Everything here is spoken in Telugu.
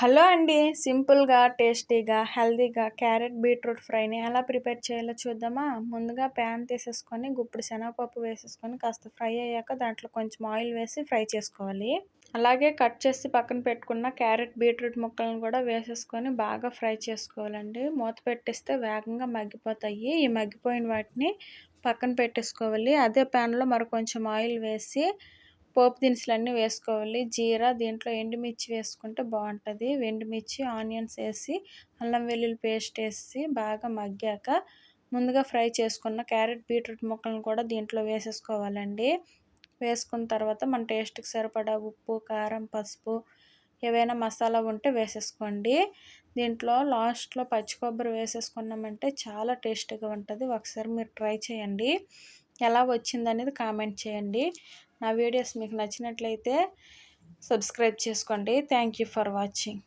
హలో అండి. సింపుల్‌గా, టేస్టీగా, హెల్తీగా క్యారెట్ బీట్రూట్ ఫ్రైని ఎలా ప్రిపేర్ చేయాలో చూద్దామా? ముందుగా ప్యాన్ తీసేసుకొని గుప్పుడు శనగపప్పు వేసేసుకొని కాస్త ఫ్రై అయ్యాక దాంట్లో కొంచెం ఆయిల్ వేసి ఫ్రై చేసుకోవాలి. అలాగే కట్ చేసి పక్కన పెట్టుకున్న క్యారెట్ బీట్రూట్ ముక్కలను కూడా వేసేసుకొని బాగా ఫ్రై చేసుకోవాలండి. మూత పెట్టేస్తే వేగంగా మగ్గిపోతాయి. ఈ మగ్గిపోయిన వాటిని పక్కన పెట్టేసుకోవాలి. అదే ప్యాన్‌లో మరి కొంచెం ఆయిల్ వేసి పోపు దినుసులన్నీ వేసుకోవాలి. జీరా, దీంట్లో ఎండుమిర్చి వేసుకుంటే బాగుంటుంది. ఎండుమిర్చి, ఆనియన్స్ వేసి అల్లం వెల్లుల్లి పేస్ట్ వేసి బాగా మగ్గాక ముందుగా ఫ్రై చేసుకున్న క్యారెట్ బీట్రూట్ ముక్కలను కూడా దీంట్లో వేసేసుకోవాలండి. వేసుకున్న తర్వాత మన టేస్ట్కి సరిపడా ఉప్పు, కారం, పసుపు ఏవైనా మసాలా ఉంటే వేసేసుకోండి. దీంట్లో లాస్ట్లో పచ్చి కొబ్బరి వేసేసుకున్నామంటే చాలా టేస్టీగా ఉంటుంది. ఒకసారి మీరు ట్రై చేయండి. ఎలా వచ్చిందనేది కామెంట్ చేయండి. నా వీడియోస్ మీకు నచ్చినట్లయితే సబ్స్క్రైబ్ చేసుకోండి. Thank you for watching.